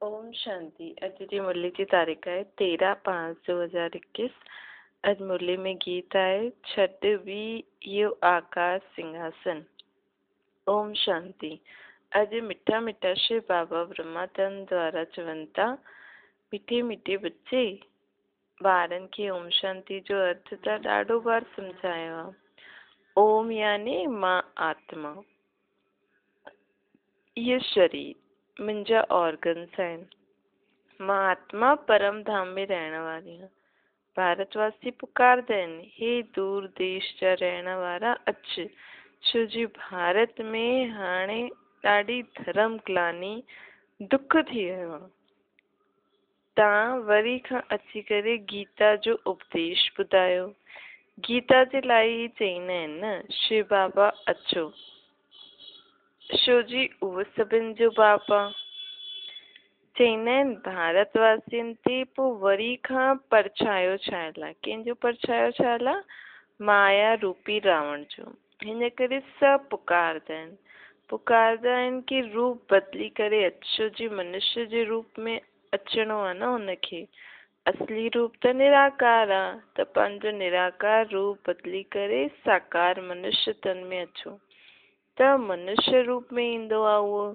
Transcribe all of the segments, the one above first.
ओम शांति। अज जी मुरली की तारीख़ है 13/5/2021। अज मुरली में गीत आए छठवी यो आकाश सिंहासन। ओम शांति। अज मिठा मिठा श्री बाबा ब्रह्मातन द्वारा चवंता मिठे मिठे बच्चे ॿारनि खे ओम शांति जो अर्थ त ॾाढो बार सम्झायो आहे। ओम यानी मां आत्मा, ये शरीर मुंहिंजा ऑर्गन्स आहिनि। मां आत्मा परम धाम में रहण वारी आहियां। भारतवासी पुकारदा आहिनि, हे दूर देश जा रहण वारा अच, छो जी भारत में हाणे ॾाढी धर्म ग्लानी दुख थी वियो आहे। तव्हां वरी खां अची करे गीता जो उपदेश ॿुधायो। गीता जे लाइ ई चईंदा आहिनि न, शिव बाबा अचो, छो जी उहो सभिनि जो बाप आहे। चईंदा आहिनि भारतवासियुनि ते पोइ वरी खां परछायो छायल आहे। कंहिंजो परछायो छायल आहे? माया रूपी रावण जो। हिन करे सभु पुकारदा आहिनि कि रूप बदिली करे अचो जी मनुष्य जे रूप में अचणो आहे न हुनखे। असली रूप त निराकार आहे, त पंहिंजो निराकार रूप बदिली करे साकार मनुष्य तन में अचो, त मनुष्य रूप में ईंदो आहे उहो।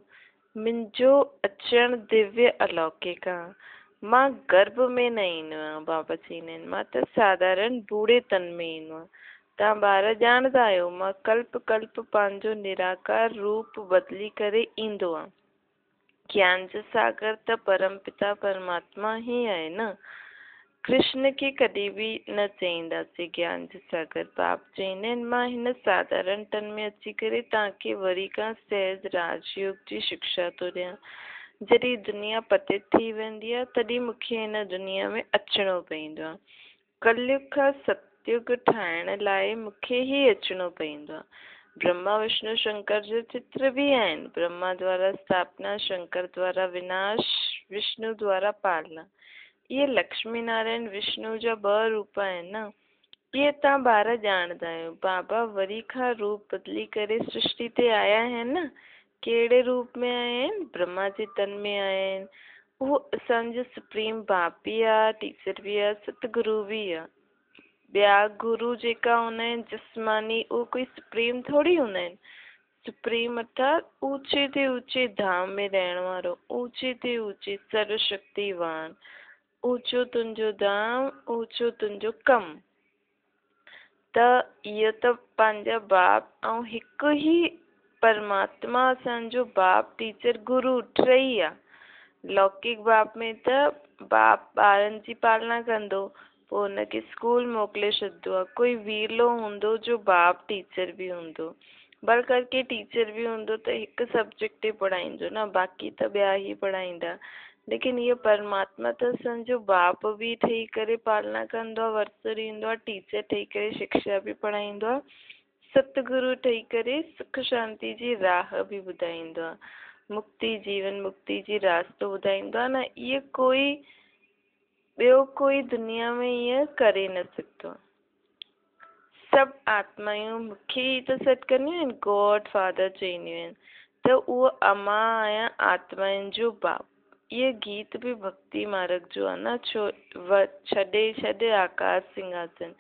मुंहिंजो अचणु दिव्य अलौकिक आहे। मां गर्भ में न ईंदो आहियां, बाबा चईंदा आहिनि, मां त साधारण बूढ़े तन में ईंदो आहियां। तव्हां ॿार ॼाणदा आहियो, मां कल्प कल्प पंहिंजो निराकार रूप बदिली करे ईंदो आहे। ज्ञान जो सागर त परम पिता परमात्मा ई आहे न। कृष्ण खे कॾहिं बि न चईंदासीं ज्ञान जो सागर। बाप चईंदा आहिनि, मां हिन साधारण तन में अची करे तव्हांखे वरी खां सहज राजयोग जी शिक्षा थो ॾियां। जॾहिं दुनिया पतित थी वेंदी आहे तॾहिं मूंखे हिन दुनिया में अचिणो पवंदो आहे। कलयुग खां सतयुग ठाहिण लाइ मूंखे ई अचिणो पवंदो आहे। ब्रह्मा विष्णु शंकर जो चित्र भी आहिनि। ब्रह्मा द्वारा स्थापना, शंकर द्वारा विनाश, विष्णु द्वारा पालना। ये लक्ष्मी नारायण विष्णु जा 2 रूप आहिनि न। ये तव्हां ॿार ॼाणदा आहियो। बाबा वरी खां रूप बदिली करे सृष्टि ते आया आहिनि न। कहिड़े रूप में आया आहिनि? ब्रह्मा जे तन में आया आहिनि। उहो असांजो सुप्रीम बाप बि आहे, टीचर बि आहे, सतगुरु बि आहे। ॿिया गुरु जेका हूंदा आहिनि जिस्मानी, उहो कोई सुप्रीम थोड़ी हूंदा आहिनि। सुप्रीम अर्थात ऊंचे ते ऊंचे धाम में रहण वारो, ऊंचे ते ऊंचे सर्वशक्तिवान। ऊंचो तुंहिंजो धाम, ऊंचो तुंहिंजो कमु। त इहो त पंहिंजा बाप ऐं हिकु ई परमात्मा असांजो बाप टीचर गुरु टई आहे। लौकिक बाप में त बाप ॿारनि जी पालना कंदो, पोइ हुनखे स्कूल मोकिले छॾींदो आहे। कोई वीरलो हूंदो जो बाप टीचर बि हूंदो, बल करके टीचर बि हूंदो त हिकु सब्जेक्ट ई पढ़ाईंदो न, बाक़ी त ॿिया ई पढ़ाईंदा। लेकिन इहो परमात्मा त असांजो बाप बि ठही करे पालना कंदो आहे, वर्सर ईंदो आहे, टीचर ठही करे शिक्षा बि पढ़ाईंदो आहे, सतगुरु ठही करे सुख शांति जी राह बि ॿुधाईंदो आहे, मुक्ति जीवन मुक्ति जी रास्तो ॿुधाईंदो आहे न। इहो कोई ॿियो कोई दुनिया में ईअं करे न सघंदो आहे। सभु आत्मायूं मूंखे ई त सॾु कंदियूं आहिनि, गॉड फादर चईंदियूं आहिनि, त उहो मां आहियां आत्माउनि जो बाप। इहे गीत बि भक्ति मार्ग जो आहे न। छॾे आकाश सिंहासन।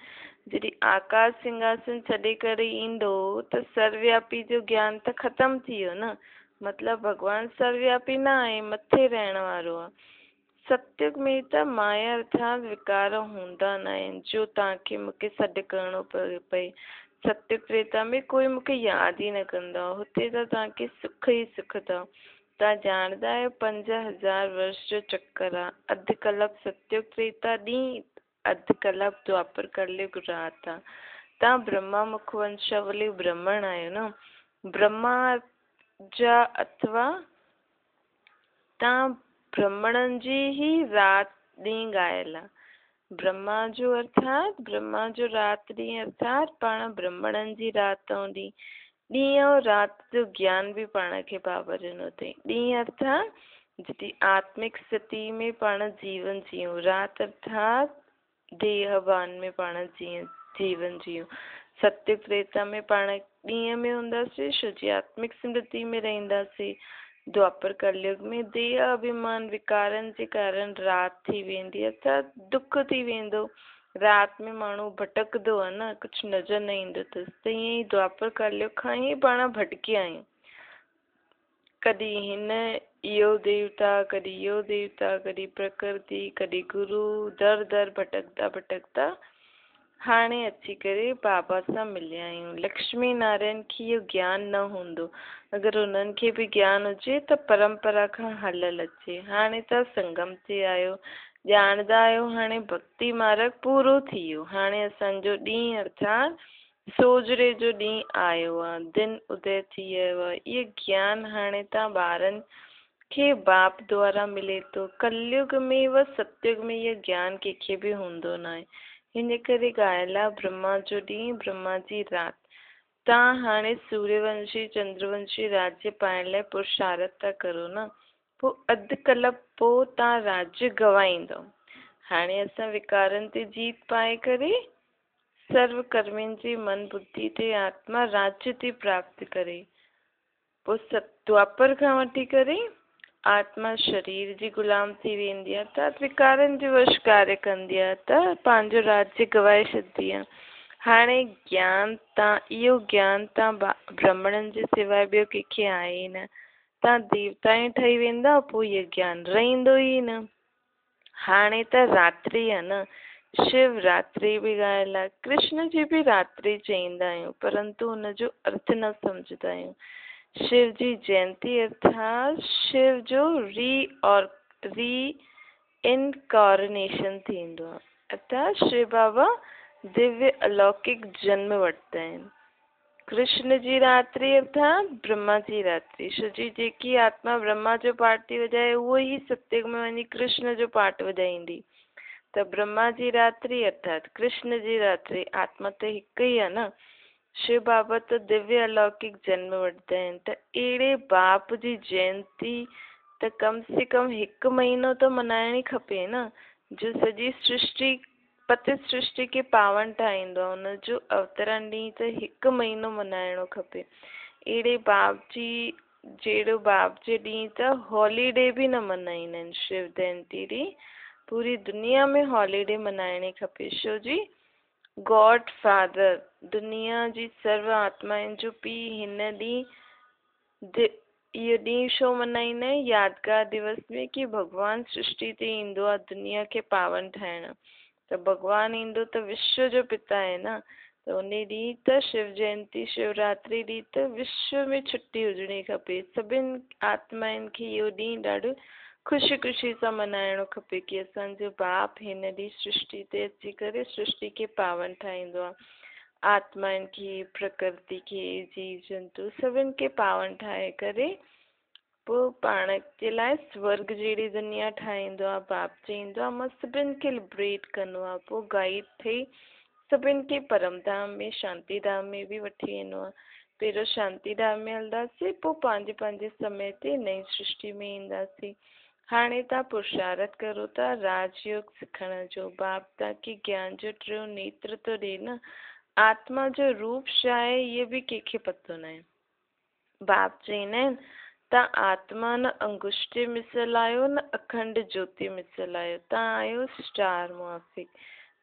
जॾहिं आकाश सिंहासन छॾे करे ईंदो त सर्वव्यापी जो ज्ञान त ख़तमु थी वियो न। मतिलबु भॻवानु सर्वव्यापी न आहे, मथे रहण वारो आहे। सत्युग में त माया अर्थात विकार हूंदा न आहिनि जो तव्हांखे मूंखे सॾु करिणो पए। सत्युग त्रेता में कोई मूंखे यादि ई न कंदो आहे। हुते त तव्हांखे सुख ई सुख अथव। तव्हां ॼाणदा आहियो 5000 वर्ष जो चक्कर आहे। अधु कलाक सत्युग त्रेता ॾींहुं, अधु कलाक द्वापर कलयुग राति आहे। तव्हां ब्रह्मा मुख वंशावली ब्राह्मण आहियो न। ब्रह्मा जा अथवा तव्हां ब्राह्मणनि जी ई राति ॾींहुं ॻायल आहे। ब्रह्मा जो अर्थात ब्रह्मा जो राति ॾींहुं अर्थात पाण ब्राह्मणनि जी राति ऐं ॾींहुं। ॾींहुं ऐं राति जो ज्ञान बि पाण खे बाबा ॾिनो अथई। ॾींहुं अर्थात जॾहिं आत्मिक स्थिति में पाण जीवन जियूं, राति अर्थात देहवान में पाण जीवन जियूं। सत्युग त्रेता में पाण ॾींहं में हूंदासीं छो जी आत्मिक स्मृति में रहंदासीं। द्वापर कलयुग में देह अभिमान विकारनि जे कारण राति थी वेंदी अर्थात दुख थी वेंदो। राति में माण्हू भटकदो आहे न, कुझु नज़र न ईंदो अथसि। त ईअं ई द्वापर कलयुग खां ई पाण भटकिया आहियूं। कॾहिं हिन इहो देवता, कॾहिं इहो देवता, कॾहिं प्रकृति, कॾहिं गुरु, दर दर भटकदा भटकदा हाणे अची करे बाबा सां मिलिया आहियूं। लक्ष्मी नारायण खे इहो ज्ञान न हूंदो। अगरि उन्हनि खे बि ज्ञान हुजे त परंपरा खां हलियल अचे। हाणे त संगम ते आयो, ॼाणंदा आहियो, हाणे भक्ति मार्ग पूरो थी वियो। हाणे असांजो ॾींहुं अर्थात सोजरे जो ॾींहुं आयो आहे, दिन उदय थी वियो आहे। इहो ज्ञान हाणे तव्हां ॿारनि खे बाप द्वारा मिले थो। कलयुग में व सतयुग में इहो ज्ञान कंहिंखे बि हूंदो न आहे। हिन करे ॻाल्हि आहे ब्रह्मा जो ॾींहुं, ब्रह्मा जी राति। तव्हां हाणे सूर्यवंशी चंद्रवंशी राज्य पाइण लाइ पुरुषार्थ था करो न, पोइ अधु कल्ह पोइ तव्हां राज्य गवाईंदव। हाणे असां विकारनि ते जीत पाए करे सर्व कर्मनि जी मन बुद्धि ते आत्मा राज्य थी प्राप्त करे। पोइ द्वापर खां वठी करे आत्मा शरीर जी गुलाम थी वेंदी आहे, त विकारनि जे वश कार्य कंदी आहे, त पंहिंजो राज्य गवाए छॾंदी आहे। हाणे ज्ञान तव्हां, इहो ज्ञान तव्हां ब्राह्मणनि जे सवाइ ॿियो कंहिंखे आहे ई न। तव्हां देवता ई ठही वेंदा, पोइ इहो ज्ञान रहंदो ई न। हाणे त रात्रि आहे न, शिवरात्रि बि ॻाल्हि आहे, कृष्ण जी बि रात्रि चईंदा आहियूं, परंतु हुनजो अर्थ न सम्झंदा आहियूं। शिव जी जयंती अर्थात शिव जो री इनकॉर्नेशन थींदो आहे, अर्थात शिव बाबा दिव्य अलौकिक जन्म वठंदा आहिनि। कृष्ण जी रात्रि अर्थात ब्रह्मा जी रात्रि। छो जी जेकी आत्मा ब्रह्मा जो पाठ थी वॼाए उहो ई सत्युग में वञी कृष्ण जो पाठ वॼाईंदी। त ब्रह्मा जी रात्रि अर्थात कृष्ण जी रात्रि, आत्मा त हिकु ई आहे न। शिव बाबा त दिव्य अलौकिक जन्म वठंदा आहिनि। त अहिड़े बाप जी जयंती त कम से कम 1 महीनो त मल्हाइण ई खपे न, जो सॼी सृष्टि पतित सृष्टि खे पावन ठाहींदो आहे। हुनजो अवतरण ॾींहुं त 1 महीनो मल्हाइणो खपे। अहिड़े बाप जी, जहिड़ो बाप जे ॾींहुं त हॉलीडे बि न मल्हाईंदा आहिनि। शिव जयंती ॾींहुं पूरी दुनिया में हॉलीडे मल्हाइणी खपे। छो जी गॉड फादर, दुनिया जी सर्व आत्माउनि जो पीउ, हिन ॾींहुं इहो ॾींहुं छो मल्हाईंदा आहियूं यादगार दिवस में, कि भॻवानु सृष्टि ते ईंदो आहे दुनिया खे पावन ठाहिण। त भॻवानु ईंदो त विश्व जो पिता आहे न, त उन ॾींहुं त शिव जयंती शिवरात्रि ॾींहुं त विश्व में छुट्टी हुजणी खपे। सभिनि आत्माउनि खे इहो ॾींहुं ॾाढो ख़ुशी ख़ुशी सां मल्हाइणो खपे, कि असांजो बाप हिन ॾींहुं सृष्टि ते अची करे सृष्टि खे पावन ठाहींदो आहे। आत्माउनि खे, प्रकृति खे, जीव जंतु सभिनि खे पावन ठाहे करे पोइ पाण जे लाइ स्वर्ग जहिड़ी दुनिया ठाहींदो आहे। बाप चईंदो आहे मां सभिनि खे लिबरेट कंदो आहे। पोइ गाइड ठही सभिनि खे परम धाम में, शांति धाम में बि वठी वेंदो आहे। पहिरियों शांति धाम में हलंदासीं, पोइ पंहिंजे पंहिंजे समय ते नई सृष्टि में ईंदासीं। हाणे तव्हां पुरुषार्थ करो था राजयोग सिखण जो। बाप तव्हांखे ज्ञान जो 3 नेत्र थो ॾिए न। आत्मा जो रूप छा आहे इहो बि कंहिंखे पतो न आहे। बाप चईंदा आहिनि तव्हां आत्मा न अंगुष्ठे मिसल आहियो, न अखंड ज्योति मिसल आहियो। तव्हां आहियो स्टार मुआफ़िक,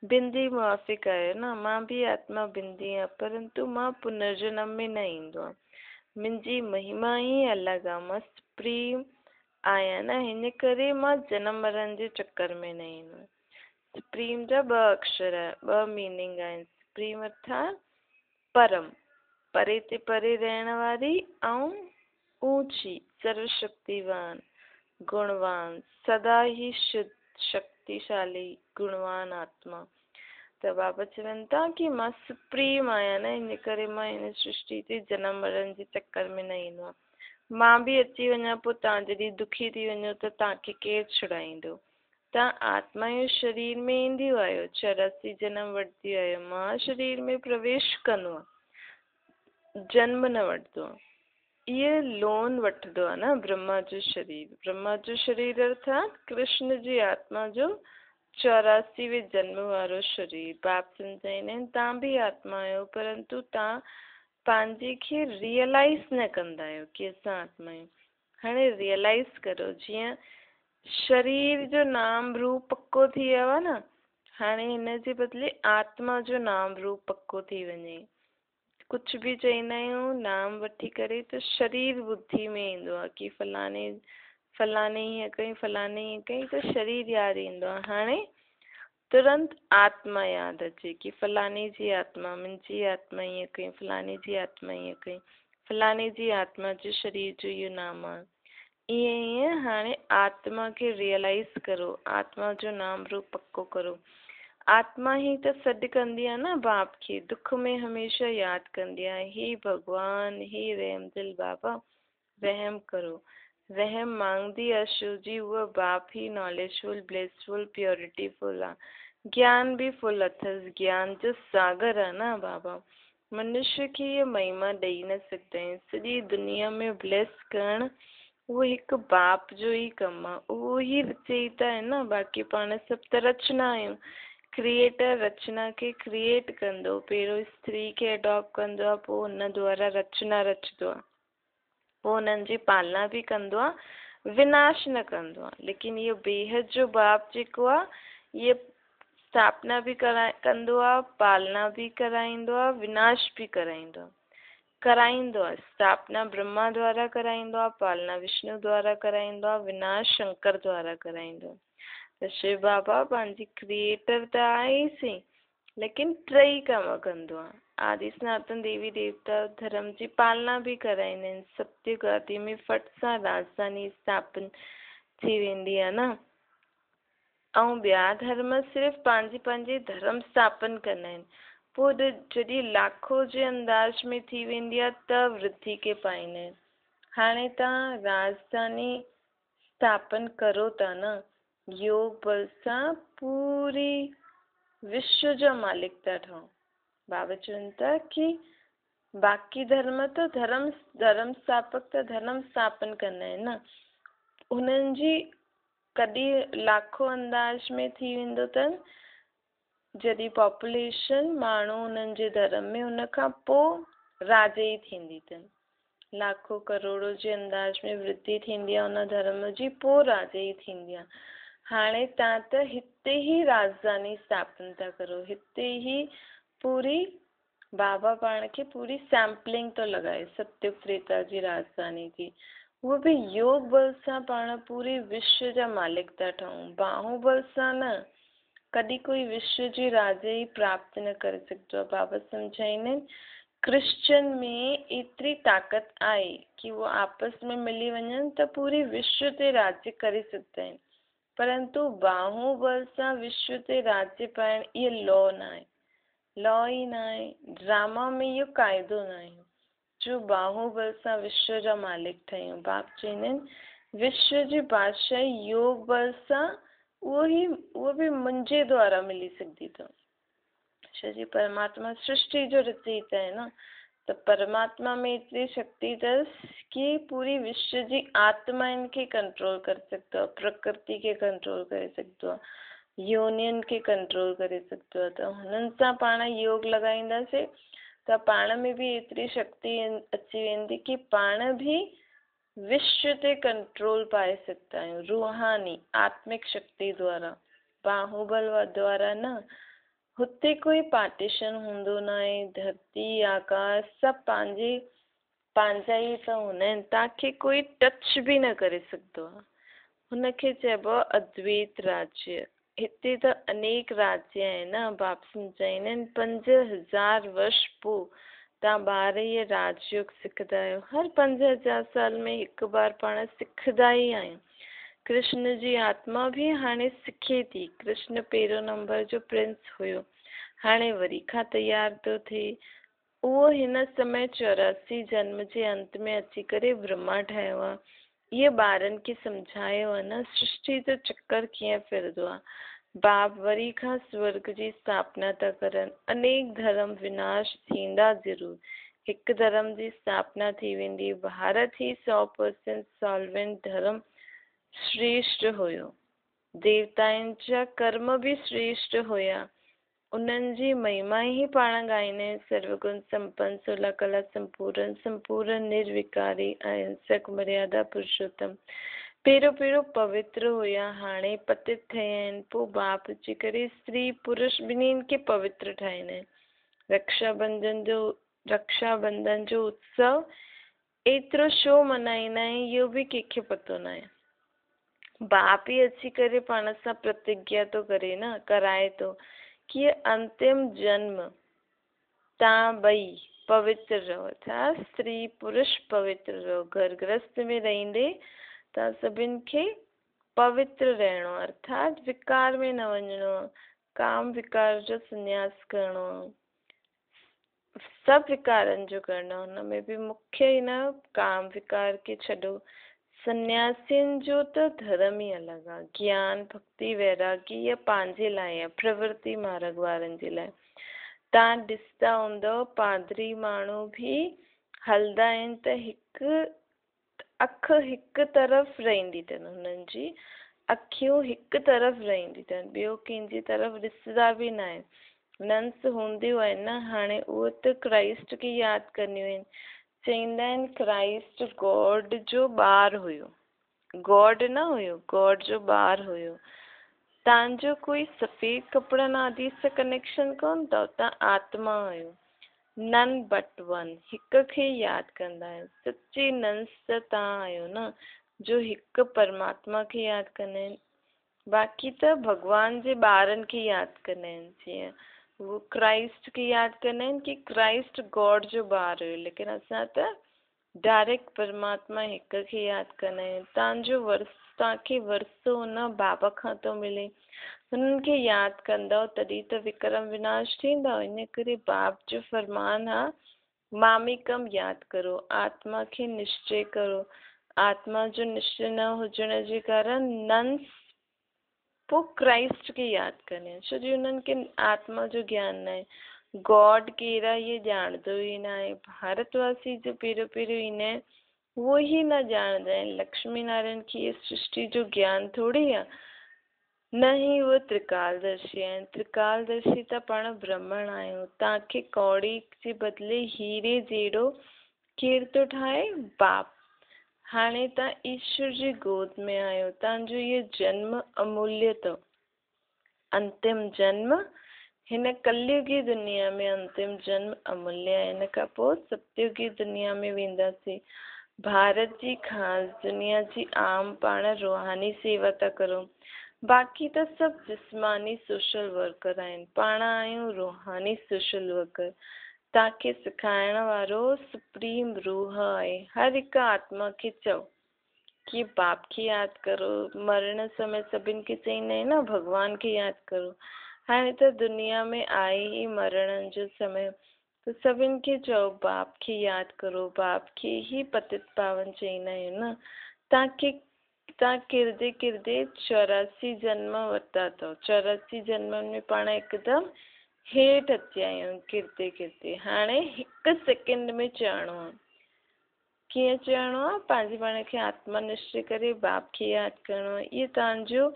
बिंदी मुआफ़िक आहियो न। मां बि आत्मा बिंदी आहियां, परंतु मां पुनर्जन्म में न ईंदो आहे। मुंहिंजी महिमा ई अलॻि आहे। मां सुप्रीम आहियां न, हिन करे मां जनम मरण जे चक्कर में न ईंदो आहियां। सुप्रीम जा 2 अक्षर आहे, 2 मीनिंग आहिनि। सुप्रीम अर्थात परम, परे ते परे रहण वारी, ऐं ऊंची, सर्वशक्तिवान, गुणवान, सदा ही शुद्ध, शक्तिशाली, गुणवान आत्मा। त बाबा चवनि था कि मां सुप्रीम आहियां न, हिन करे मां हिन सृष्टि ते जनम मरण जे चक्कर में न ईंदो आहे। मां बि अची वञा पोइ तव्हां जॾहिं दुखी थी वञो त तव्हांखे केरु छुड़ाईंदो। तव्हां आत्मा जो शरीर में ईंदियूं आहियो, 84 जनम वठंदी आहियो। मां शरीर में प्रवेश कंदो आहे, जन्म न वठंदो आहे। इहे लोन वठंदो आहे न ब्रह्मा जो शरीर। ब्रह्मा जो शरीर अर्थात कृष्ण जी आत्मा जो 84वें जन्म वारो शरीर। बाप सम्झाईंदा आहिनि तव्हां बि आत्मा आहियो, परंतु तव्हां पंहिंजे खे रियलाइज़ न कंदा आहियो कि असां आत्मा आहियूं। हाणे रियलाइज़ करो, जीअं शरीर जो नाम रूप पक्को थी वियो आहे न, हाणे हिन जे बदिले आत्मा जो नाम रूप पक्को थी वञे। कुछ भी चईंदा आहियूं नाम वठी करे त शरीर बुद्धि में ईंदो आहे कि फलाने हीअं कई, फलाने हीअं कई, त शरीर यादि ईंदो आहे। हाणे तुरंत आत्मा यादि अचे कि फलाने जी आत्मा, मुंहिंजी आत्मा ईअं कई, फलाने जी आत्मा ईअं कई, फलाने जी आत्मा जो शरीर जो इहो नाम आहे। ईअं ईअं हाणे आत्मा खे रियलाइज़ करो, आत्मा जो नाम रूप पक्को करो। आत्मा ही त सॾु कंदी आहे न बाप खे, दुख में हमेशह यादि कंदी आहे, हे भगवान, हे रहम दिल बाबा रहम करो। रहम मांगदी आहे शिव जी, उहा बाप ही नॉलेजफुल, ब्लेसफुल, प्योरिटीफुल आहे, ज्ञान भी फुल अथसि, ज्ञान जो सागर आहे न बाबा। मनुष्य खे इहा महिमा ॾेई न सघंदा आहियूं। सॼी दुनिया में ब्लेस करणु उहो हिकु बाप जो ई कमु आहे, उहो ई रचयिता आहे न, बाक़ी पाण सभु त रचना आहियूं। क्रिएटर रचना खे क्रिएट कंदो, पहिरियों स्त्री खे अडॉप्ट कंदो आहे, पोइ हुन द्वारा रचना रचंदो आहे, पोइ हुननि जी पालना बि कंदो आहे, विनाश न कंदो आहे। लेकिन इहो बेहद जो बाप जेको आहे, इहे स्थापना बि कंदो आहे, पालना बि कराईंदो आहे, विनाश बि कराईंदो आहे। स्थापना ब्रह्मा द्वारा कराईंदो आहे, पालना विष्णु द्वारा कराईंदो आहे, विनाश शंकर द्वारा कराईंदो आहे। त शिव बाबा पंहिंजी क्रिएटर त आहे ई सी, लेकिन टई कम कंदो आहे। आदि सनातन देवी देवता धर्म जी पालना बि कराईंदा आहिनि। सत्य गादी में फट सां राजधानी स्थापन थी वेंदी आहे न, ऐं ॿिया धर्म सिर्फ़ु पंहिंजे धर्म स्थापन कंदा आहिनि। पोइ जॾहिं लाखों जे अंदाज में थी वेंदी आहे त वृद्धि खे पाईंदा आहिनि। हाणे तव्हां राजधानी स्थापन करो था न, योग बल सां पूरी विश्व जो मालिक था ठहो। बाबा चवनि था कि बाक़ी धर्म त धर्म स्थापक त धर्म स्थापन कंदा आहिनि न, हुननि जी कॾहिं लाखों अंदाज में थी वेंदो अथनि, जॾहिं पॉपुलेशन माण्हू हुननि जे धर्म में, हुन खां पोइ राजे ई थींदी अथनि। लाखों करोड़ों जे अंदाज में वृद्धि थींदी आहे हुन धर्म जी, पोइ राजे ई थींदी आहे। हाणे तव्हां त हिते ई राजधानी स्थापन था करो, हिते ई पूरी बाबा पाण खे पूरी सैम्पलिंग तो लॻाए सत्युग त्रेता जी राजधानी जी। उहो बि योग बल सां पाण पूरे विश्व जा मालिक था ठहूं, बाहुबल सां न। कॾहिं कोई विश्व जी राजे ई प्राप्त न करे सघंदो आहे। बाबा सम्झाईंदा आहिनि क्रिश्चियन में एतिरी ताक़त आहे कि वो आपस में मिली वञनि त पूरे विश्व ते राज्य करे सघंदा आहिनि, परंतु बाहुबल सां विश्व ते राज्य पाइण इहो लॉ न आहे, लॉ ई न आहे। ड्रामा में इहो क़ाइदो न आहे जो बाहुबल सां विश्व जा मालिक ठहियूं। बाप चवंदा आहिनि विश्व जी बादशाही योग बल सां उहो बि मुंहिंजे द्वारा मिली सघंदी अथव। जी परमात्मा सृष्टि जो रचयिता आहे न, त परमात्मा में एतिरी शक्ति अथसि कि पूरी विश्व जी आत्माउनि खे कंट्रोल करे सघंदो आहे, प्रकृति खे कंट्रोल करे सघंदो आहे, यूनियन खे कंट्रोल करे सघंदो आहे। त हुननि सां पाण योग लॻाईंदासीं त पाण में बि एतिरी शक्ति अची वेंदी कि पाण बि विश्व ते कंट्रोल पाए सघंदा आहियूं, रूहानी आत्मिक शक्ति द्वारा, बाहुबल द्वारा न। हुते कोई पार्टीशन हूंदो न आहे, धरती आकाश सभु पंहिंजा ई त हूंदा आहिनि, तव्हांखे कोई टच बि न करे सघंदो आहे। हुनखे चइबो आहे अद्वैत राज्य। हिते त अनेक राज्य आहिनि न, बाप सम्झाईंदा आहिनि 5000 वर्ष पोइ तव्हां ॿार इहे राजयोग सिखंदा आहियो। हर 5000 साल में हिकु बार पाण सिखंदा ई आहियूं। कृष्ण जी आत्मा बि हाणे सिखे थी। कृष्ण पहिरियों नंबर जो प्रिंस हुयो, हाणे वरी खां तयार थो थिए। उहो हिन समय 84 जन्म जे अंत में अची करे ब्रह्मा ठहियो आहे। इहे ॿारनि खे सम्झायो आहे न सृष्टि जो चक्कर कीअं फिरंदो आहे। बाप वरी खां स्वर्ग जी स्थापना था करनि। अनेक धर्म विनाश थींदा ज़रूर, हिकु धर्म जी स्थापना थी वेंदी। भारत ही 100% सॉल्वेंट धर्म श्रेष्ठ हुयो, देवताउनि जा कर्म बि श्रेष्ठ हुया। उन्हनि जी महिमा ही पाण ॻाईंदा आहियूं। सर्वगुण संपन्न, 16 कला संपूर्ण, संपूर्ण निर्विकारी, अहिंसक, मर्यादा पुरुषोत्तम। पहिरियों पवित्र हुया, हाणे पतित थिया आहिनि। पोइ बाप अची करे स्त्री पुरुष ॿिन्हिनि खे पवित्र ठाहींदा आहिनि। रक्षाबंधन जो उत्सव एतिरो छो मल्हाईंदा आहियूं इहो बि कंहिंखे पतो न आहे। बाप ही अची करे पाण सां प्रतिज्ञा तो करे न, कराए तो कि अंतिम जन्म तव्हां ॿई पवित्र रहो। छा स्त्री पुरुष पवित्र रहो। घर गृहस्थ में रहंदे तव्हां सभिनि खे पवित्र रहणो, अर्थात विकार में न वञिणो, काम विकार जो संन्यास करणो, सब विकारनि जो करणो। हुन में बि मुख्य ही न काम विकार खे छॾो। सन्यासियुनि जो त धर्म ही अलॻि आहे। ज्ञान भक्ति वैरागी इहा पंहिंजे लाइ आहे, प्रवृत्ति मार्ग वारनि जे लाइ। तव्हां ॾिसंदा हूंदव पादरी माण्हू बि हलंदा आहिनि त हिकु अखि हिकु तरफ़ रहंदी अथनि, हुननि जी अखियूं हिकु तरफ़ रहंदी अथनि, ॿियो कंहिंजी तरफ़ ॾिसंदा बि न आहिनि। नंस हूंदियूं आहिनि न, हाणे उहे त क्राइस्ट खे यादि कंदियूं आहिनि। चईंदा आहिनि क्राइस्ट गॉड जो ॿार हुयो, गॉड न हुयो, गॉड जो ॿार हुयो। तव्हांजो कोई सफ़ेद कपिड़नि आदि सां कनेक्शन कोन अथव, तव्हां आत्मा आहियो। नन बट वन, हिक खे यादि कंदा आहिनि। सच्ची नंस त तव्हां आहियो न, जो हिकु परमात्मा खे यादि कंदा आहिनि। बाक़ी त भॻवान जे ॿारनि खे यादि कंदा आहिनि। जीअं वो क्राइस्ट खे यादि कंदा आहिनि कि क्राइस्ट गॉड जो ॿार हुयो, लेकिन असां त डायरेक्ट परमात्मा हिक खे यादि कंदा आहियूं। तव्हांजो तव्हांखे वरसो हुन बाबा खां थो मिले, हुननि खे यादि कंदव तॾहिं त विक्रम विनाश थींदव। इन करे बाप जो फरमान आहे मामिकम यादि करो, आत्मा खे निश्चय करो। आत्मा जो निश्चय न हुजण जे कारण नंस पोइ क्राइस्ट खे यादि कंदा आहिनि, छो जो हुननि खे आत्मा जो ज्ञान न आहे। गॉड कहिड़ा इहे ॼाणंदो ई न आहे। भारतवासी जो पहिरियों ईंदा आहिनि उहो ई न ॼाणंदा आहिनि। लक्ष्मी नारायण खे इहे सृष्टि जो ज्ञान थोरी आहे, न ही उहे त्रिकालदर्शी आहिनि। त्रिकालदर्शी त पाण ब्रह्मण आहियूं। तव्हांखे कौड़ी जे बदिले हीरे जहिड़ो केरु थो ठाहे? बाप। हाणे तव्हां ईश्वर जी गोद में आहियो। तव्हांजो इहो जन्म अमूल्य अथव, अंतिम जन्म हिन कलयुगी दुनिया में अंतिम जन्म अमूल्य आहे। हिन खां पोइ सतयुगी दुनिया में वेंदासीं। भारत जी ख़ासि, दुनिया जी आम पाण रूहानी सेवा था करूं। बाक़ी त सभु जिस्मानी सोशल वर्कर आहिनि, पाण आहियूं रूहानी सोशल वर्कर। तव्हांखे सिखाइण वारो सुप्रीम रूह आहे। हर हिकु आत्मा खे चओ कि बाप खे यादि करो। मरण समय सभिनि खे चईंदा आहिनि न भॻवान खे यादि करो। हाणे त दुनिया में आहे ई मरण जो समय, त सभिनि खे चओ बाप खे यादि करो। बाप खे ही पतित पावन चईंदा आहियूं न। तव्हां किरदे किरदे 84 जन्म वरिता अथव। 84 जन्मनि में पाण हिकदमि हेठि अची आया आहियूं किरदे किरदे। हाणे हिकु सेकेंड में चढ़णो आहे। कीअं चढ़णो आहे? पंहिंजे पाण खे आत्मा निश्चय करे बाप खे यादि करिणो आहे। इहो तव्हांजो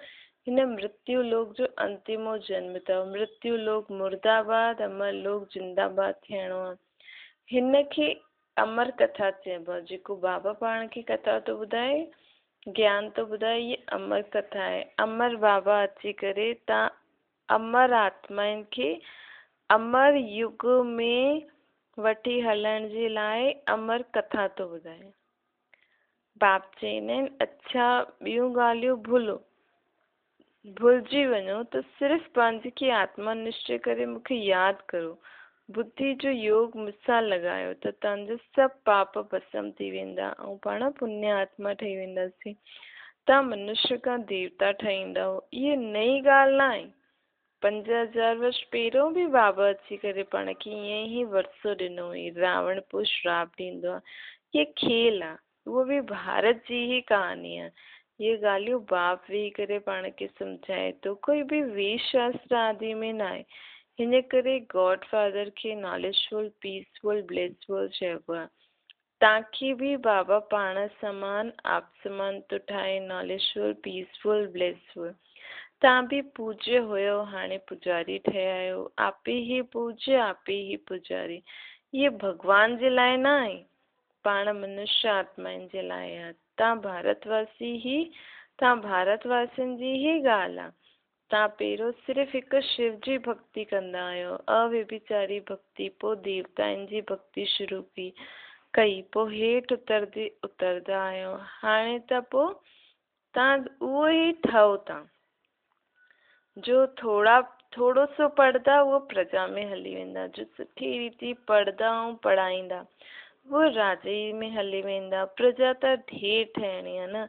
हिन मृत्यु लोक जो अंतिमो जन्म अथव। मृत्यु लोक मुर्दाबाद, अमर लोक जिंदाबाद थियणो आहे। हिन खे अमर कथा चइबो आहे। जेको बाबा पाण खे कथा थो ॿुधाए, ज्ञान थो ॿुधाए, इहे अमर कथा आहे। अमर बाबा अची करे तव्हां अमर आत्माउनि खे अमर युग में वठी हलण जे लाइ अमर कथा थो ॿुधाए। बाप चईंदा आहिनि अच्छा ॿियूं ॻाल्हियूं भुलिजी वञो त सिर्फ़ु पंहिंजे खे आत्मा निश्चय करे मूंखे यादि करो। बुद्धि जो योग मूंसां लॻायो त तव्हांजा सभु पाप भस्म थी वेंदा ऐं पाण पुण्य आत्मा ठही वेंदासीं। तव्हां मनुष्य खां देवता ठहींदव। इहा नई ॻाल्हि न आहे। 5000 वर्ष पहिरियों बि बाबा अची करे पाण खे ईअं ई वरसो ॾिनो हुई। रावण पोइ श्राप ॾींदो आहे। इहे खेल आहे, उहो बि भारत जी ई कहानी आहे। ये ॻाल्हियूं बाप वेही करे पाण खे सम्झाए थो, कोई बि वेद शास्त्र आदि में न आहे। हिन करे गॉड फादर खे नॉलेजफुल, पीसफुल, ब्लेसफुल चइबो आहे। तव्हांखे बि बाबा पाण समान आप समान थो ठाहे, नॉलेजफुल, पीसफुल, ब्लेसफुल। तव्हां बि पूज्य हुयो, हाणे पुजारी ठहिया आहियो। आप ही पूज्य, आप ही पुजारी। ये भगवान जे लाइ न आहे, पाण मनुष्य आत्माउनि जे लाइ आहे। तव्हां भारतवासियुनि जी ही ॻाल्हि आहे। तव्हां पहिरियों सिर्फ़ु हिकु शिव जी भक्ति कंदा आहियो, अव्यभिचारी भक्ति, पोइ देवताउनि जी भक्ति शुरू कई, पोइ हेठि उतरदा आहियो। हाणे त पोइ तव्हां उहो ई ठहो था, जो थोरो सो पढ़ंदा उहो प्रजा में हली वेंदा, जो सुठी रीति पढ़ंदा ऐं पढ़ाईंदा वो राजे में हली वेंदा। प्रजा त ढेर ठहिणी आहे न,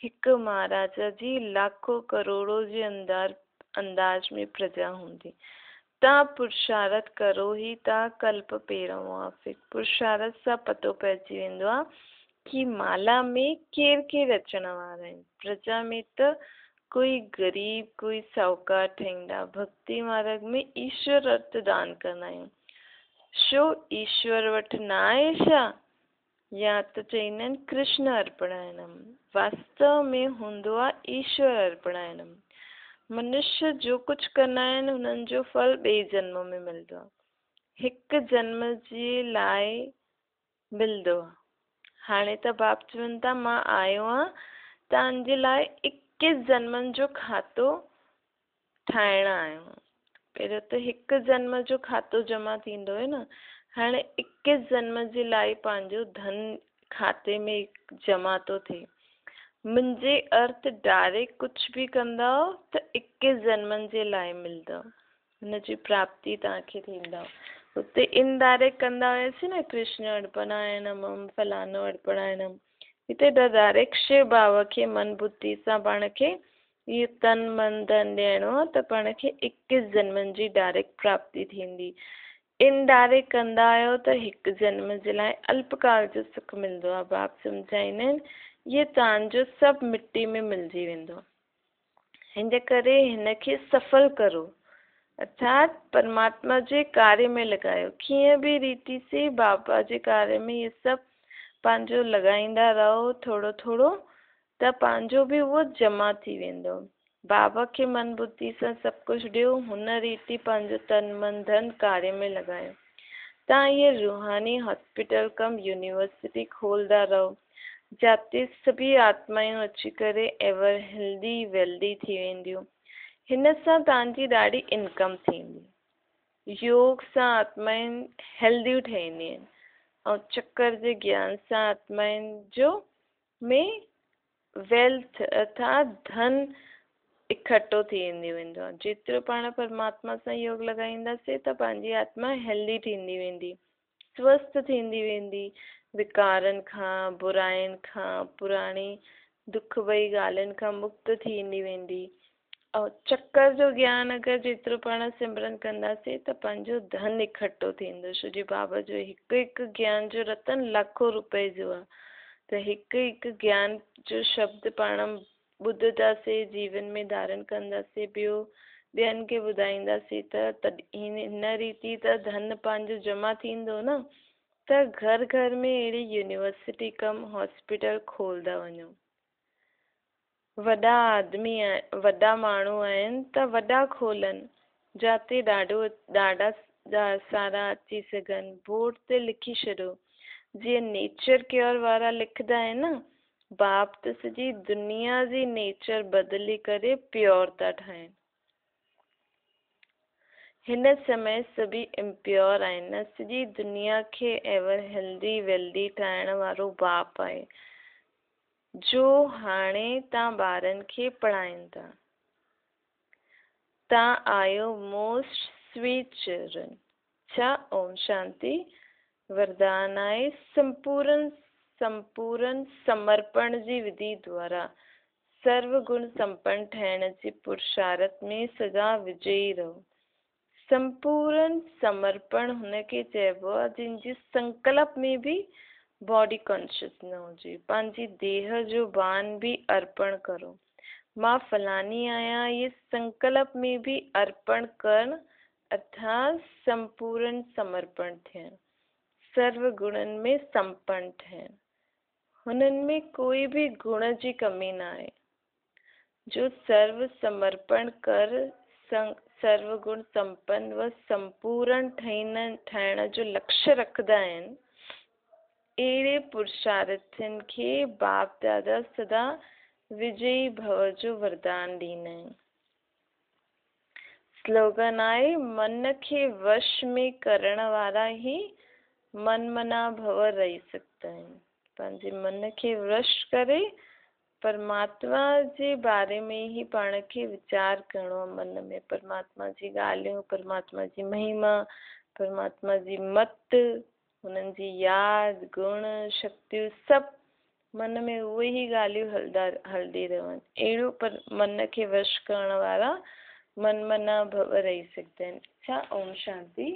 हिकु महाराजा जी लाखों करोड़ों जे अंदाज में प्रजा हूंदी। तव्हां पुरुषार्थ करो ही था, कल्प पहिरियों आहे। फिर पुरुषार्थ सां पतो पइजी वेंदो आहे कि माला में केरु केरु अचण वारा आहिनि। प्रजा में त कोई गरीब कोई साहूकार ठहींदा। भक्ति मार्ग में ईश्वर अर्थ दान कंदा आहियूं। शो ईश्वर वटि न आहे छा, या त चईंदा आहिनि कृष्ण अर्पणायनम। वास्तव में हूंदो आहे ईश्वर अर्पणायनम। मनुष्य जो कुझु कंदा आहिनि हुननि जो फल ॿिए जन्म में मिलंदो आहे, हिकु जन्म जे लाइ मिलंदो आहे। हाणे त बाप चवनि था मां आयो आहियां तव्हांजे लाइ 21 जन्मनि जो खातो ठाहिण आयो। पहिरियों त हिकु जन्म जो खातो जमा थींदो आहे न, हाणे 21 जन्म जे लाइ पंहिंजो धन खाते में जमा थो थिए। मुंहिंजे अर्थ डायरेक्ट कुझु बि कंदव त 21 जन्मनि जे लाइ मिलंदव, हुनजी प्राप्ति तव्हांखे थींदव। हुते इनडायरेक्ट कंदा हुआसीं न, कृष्ण अर्पणायनम फलानो अर्पणायनम। हिते डायरेक्ट शिव बाबा खे मन बुद्धि सां पाण खे इहो तन मन धन ॾियणो आहे त पाण खे 21 जन्मनि जी डायरेक्ट प्राप्ति थींदी। इनडायरेक्ट कंदा आहियो त हिकु जन्म जे लाइ अल्पकाल जो सुख मिलंदो आहे। बाप सम्झाईंदा आहिनि इहे तव्हांजो सभु मिट्टी में मिलजी वेंदो। हिन करे हिनखे सफल करो, अर्थात परमात्मा जे कार्य में लॻायो। कीअं बि रीति से बाबा जे कार्य में इहे सभु पंहिंजो लॻाईंदा रहो थोरो थोरो, त पंहिंजो बि उहो जमा थी वेंदो। बाबा खे मन बुद्धि सां सभु कुझु ॾियो, हुन रीति पंहिंजो तन मन धन कार्य में लॻायो। तव्हां इहे रूहानी हॉस्पिटल कम यूनिवर्सिटी खोलंदा रहो, जाते सभी आत्मायूं अची करे एवर हेल्दी वेल्दी थी वेंदियूं। हिन सां तव्हांजी ॾाढी इनकम थींदी। योग सां आत्मायूं हेल्दियूं ठहींदियूं आहिनि, ऐं चक्कर जे ज्ञान सां आत्माउनि जो में वेल्थ अर्थात धन इकट्ठो थी वेंदो आहे। जेतिरो पाण परमात्मा सां योग लॻाईंदासीं त पंहिंजी आत्मा हेल्दी थींदी वेंदी, स्वस्थ थींदी वेंदी, विकारनि खां बुराइनि खां पुराणी दुख भई ॻाल्हियुनि खां मुक्त थींदी वेंदी। ऐं चक्कर जो ज्ञान अगरि जेतिरो पाण सिमरन कंदासीं त पंहिंजो धन इकट्ठो थींदो। छो जी बाबा जो हिकु हिकु ज्ञान जो रतन लाखों रुपए जो आहे, त हिकु हिकु ज्ञान जो शब्द पाण ॿुधंदासीं, जीवन में धारण कंदासीं, ॿियनि खे ॿुधाईंदासीं त हिन रीति त धन पंहिंजो जमा थींदो न। त घर घर में अहिड़ी यूनिवर्सिटी कम हॉस्पिटल खोलंदा वञो। वॾा आदमी वॾा माण्हू आहिनि त वॾा खोलनि, जाते ॾाढा सारा अची सघनि। बोर्ड ते लिखी छॾो, जीअं नेचर केयर वारा लिखंदा आहिनि न, बाप त सॼी दुनिया जी नेचर बदिली करे प्योर था ठाहिनि। हिन समय सभी इम्प्योर आहिनि न, सॼी दुनिया खे एवर हेल्दी वेल्दी ठाहिण वारो बाप आहे, जो हाणे तव्हां ॿारनि खे पढ़ाइनि था। तव्हां आयो मोस्ट स्वीट चिल्ड्रन। छा ओम शांति वरदान आहे संपूर्ण समर्पण जी विधि द्वारा सर्व गुण संपन्न ठहिण जी पुरुषार्थ में सदा विजयी रहो। संपूर्ण समर्पण हुनखे चइबो आहे जंहिंजी संकल्प में बि बॉडी कॉन्शियस न हुजे। पंहिंजी देह जो बान बि अर्पण करो, मां फलानी आहियां, ये संकल्प में बि अर्पण करणु अर्थात संपूर्ण समर्पण थियणु, सर्व गुणनि में संपन्न थियणु। हुननि में कोई बि गुण जी कमी न आहे। जो सर्व समर्पण कर सर्वगुण संपन्न व संपूर्ण ठहिण जो लक्ष्य रखदा आहिनि, अहिड़े पुरुषार्थनि खे बाप दादा सदा विजयी भव जो वरदान ॾींदा आहिनि। स्लोगन आहे, मन खे वश में करण वारा ही मन मना भव रही सघंदा आहिनि। पंहिंजे मन खे वश करे परमात्मा जे बारे में ही पाण खे वीचार करणो आहे। मन में परमात्मा जी ॻाल्हियूं, परमात्मा जी महिमा, परमात्मा जी मत, हुननि जी यादि, गुण, शक्तियूं सभु मन में उहे ई ॻाल्हियूं हलंदी रहनि। अहिड़ो पर मन खे वश करण वारा मन मना भव रही सघंदा आहिनि। अच्छा, ओम शांति।